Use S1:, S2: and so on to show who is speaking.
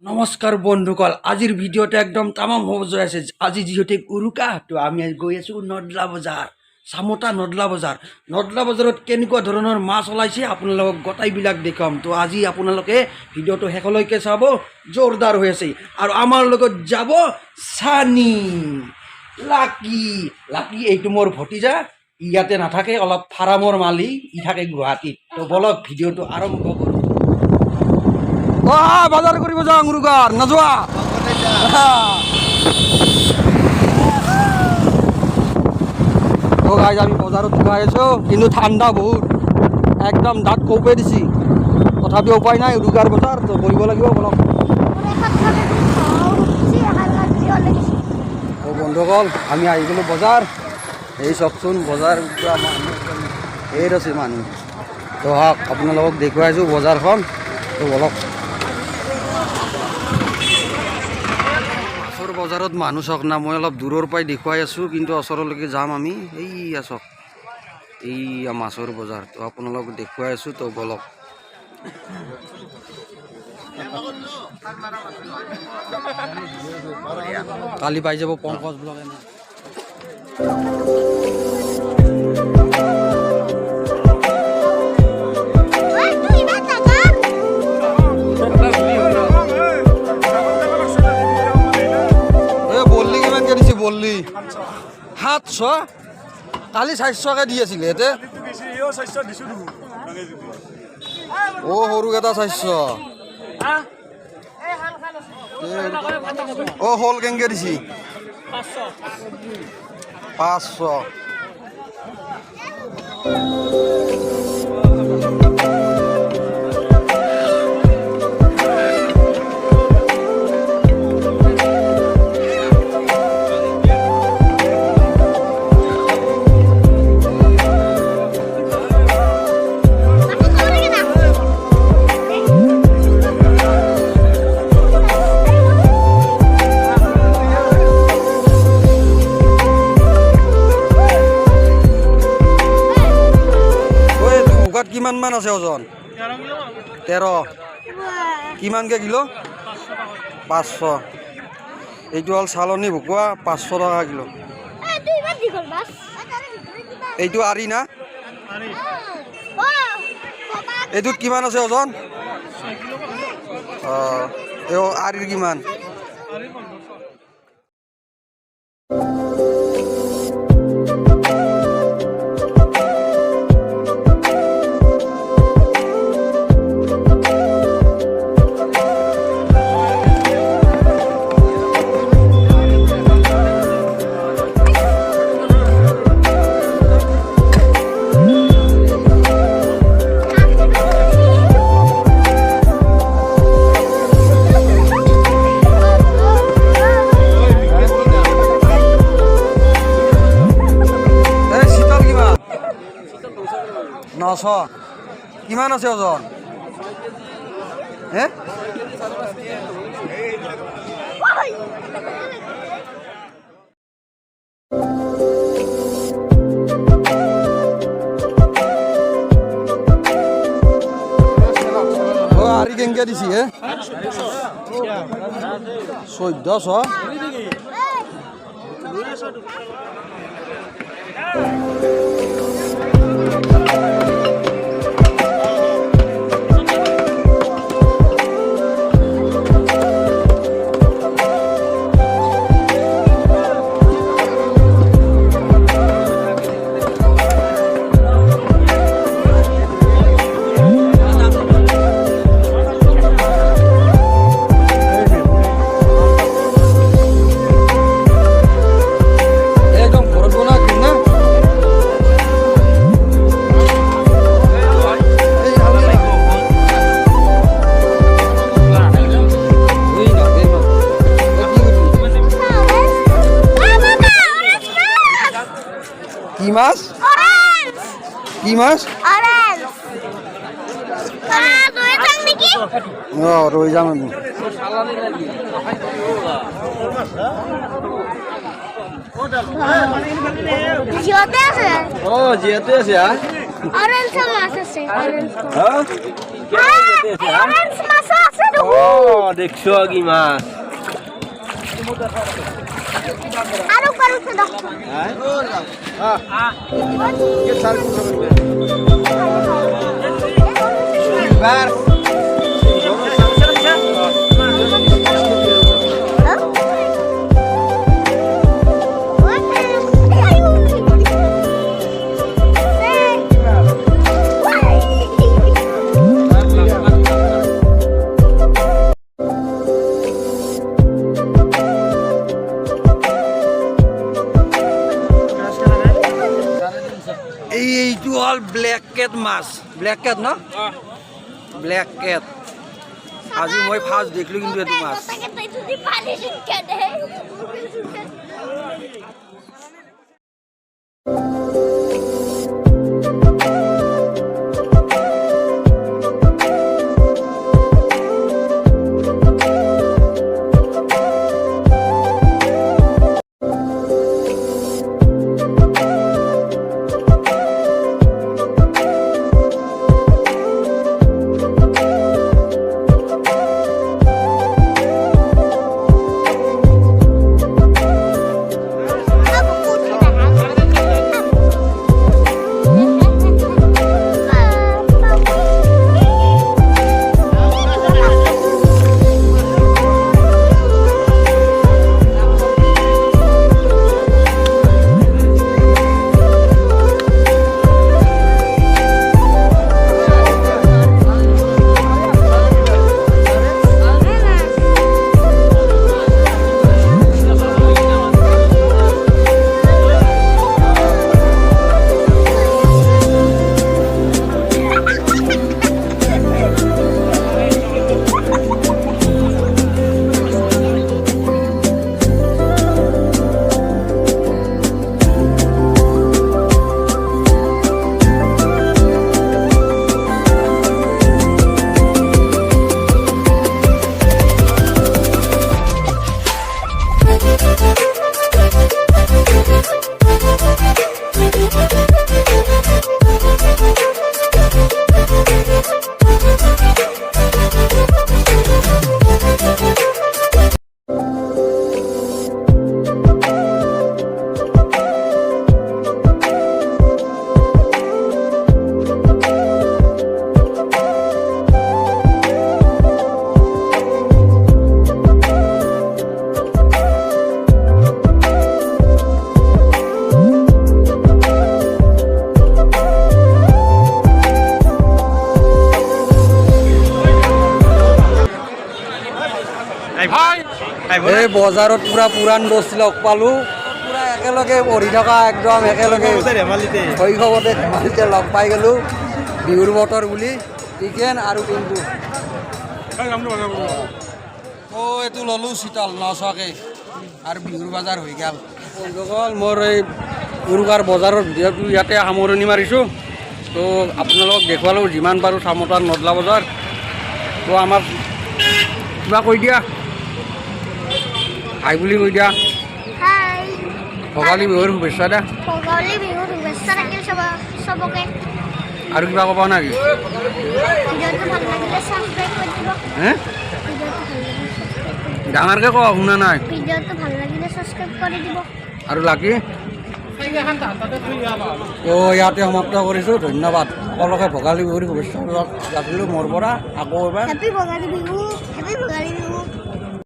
S1: নমস্কাৰ বন্ধুসকল, আজিৰ ভিডিঅ'টো একদম তামাম হ'ব গৈ আছে। আজি যিহেতু উৰুকা, তো আমি গৈ আছোঁ নদলা বজাৰ, চামতা নদলা বজাৰ। নদলা বজাৰত কেনেকুৱা ধৰণৰ মাছ ওলাইছে আপোনালোকক গোটাইবিলাক দেখুৱাম। তো আজি আপোনালোকে ভিডিঅ'টো শেষলৈকে চাব, জোৰদাৰ হৈ আছে। আৰু আমাৰ লগত যাব চানি, লাকি এইটো মোৰ ভতিজা। ইয়াতে নাথাকে, অলপ ফাৰ্মৰ মালিক, ই থাকে গুৱাহাটীত। তো বলক ভিডিঅ'টো আৰম্ভ কৰোঁ। বাজাৰ কৰিব যাওঁ উৰুকাৰ, নাযোৱা? আমি বজাৰত ওলাই আছোঁ, কিন্তু ঠাণ্ডা বহুত, একদম দাঁত কৌপে দিছি। তথাপি উপায় নাই, উৰুকাৰ বজাৰ তো কৰিব লাগিব। বলক বন্ধুসকল, আমি আহি গ'লোঁ বজাৰ। এই চাওকচোন, বজাৰ পুৰা মানুহ ধেৰ আছে মানুহ। তো হওক, আপোনালোকক দেখুৱাইছোঁ বজাৰখন। তো বলক, মাছৰ বজাৰত মানুহ চাওক না। মই অলপ দূৰৰ পৰাই দেখুৱাই আছোঁ, কিন্তু ওচৰলৈকে যাম আমি। এইয়া চাওক, এইয়া মাছৰ বজাৰ। তো আপোনালোক দেখুৱাই আছোঁ। তো বলক, কালি পাই যাব পংকজ ব্লগ। বললি 700, কালি 400কে দি আছিলে ইয়াতে। সৰুকেইটা 400। শ'ল কেনেকৈ দিছি? 500। কিমান মান আছে ওজন? 13। কিমানকৈ কিলো? 500। এইটো হ'ল চালনী ভকুৱা, 500 টকা কিলো। এইটো আৰি না? এইটোত কিমান আছে ওজন? এই আৰিৰ কিমান? কিমান আছে ওজন? আৰি কেনেকৈ দিছি? 1400। কি মাছ? কি মাছ? রয়ে যাম আমি।
S2: জিওতে আছে?
S1: জিওতে আছে।
S2: অরেঞ্জ মাছ আছে। অরেঞ্জ মাছ আছে।
S3: দেখছো কি মাছ
S2: আৰু পাৰোঁ দক
S1: এইটো হ'ল ব্লেক কেট মাছ ব্লেক কেট ন ব্লেক কেট আজি মই ফাৰ্ষ্ট দেখিলোঁ কিন্তু এইটো মাছ এই বজাৰত পুৰা পুৰাণ বস্তু লগ পালোঁ পুৰা একেলগে পঢ়ি থকা একদম একেলগে শৈশৱতে ধেমালিতে লগ পাই গ'লোঁ বিহুৰ বতৰ বুলি টিকেন আৰু পিণ্টু এইটো ল'লোঁ চিতল নচোৱাকৈ আৰু বিহুৰ বজাৰ হৈ গ'ল বন্ধুসকল মোৰ এই উৰুকাৰ বজাৰৰ ভিডিঅ'টো ইয়াতে সামৰণি মাৰিছোঁ তো আপোনালোকক দেখুৱালোঁ যিমান পাৰোঁ চামতাৰ নদলা বজাৰ তো আমাক কিবা কৈ দিয়া হাই বুলি কৈ দিয়া
S2: হাই
S1: ভোগালী বিহুৰ শুভেচ্ছা দিয়া
S2: ভোগালী বিহুৰ শুভেচ্ছা থাকিল চবকে
S1: আৰু কিবা ক'বা নেকি
S2: ভিডিঅ'টো ভাল লাগিলে ছাবস্ক্ৰাইব কৰি দিব
S1: হে ডাঙৰকৈ কোৱা শুনা নাই
S2: ভিডিঅ'টো ভাল লাগিলে ছাবস্ক্ৰাইব কৰি দিব
S1: আৰু লাগি তো ইয়াতে সমাপ্ত কৰিছোঁ ধন্যবাদ সকলোকে ভোগালী বিহুৰ শুভেচ্ছা যাচিলোঁ মোৰ পৰা আকৌ এবাৰ
S2: হেপী ভোগালী বিহু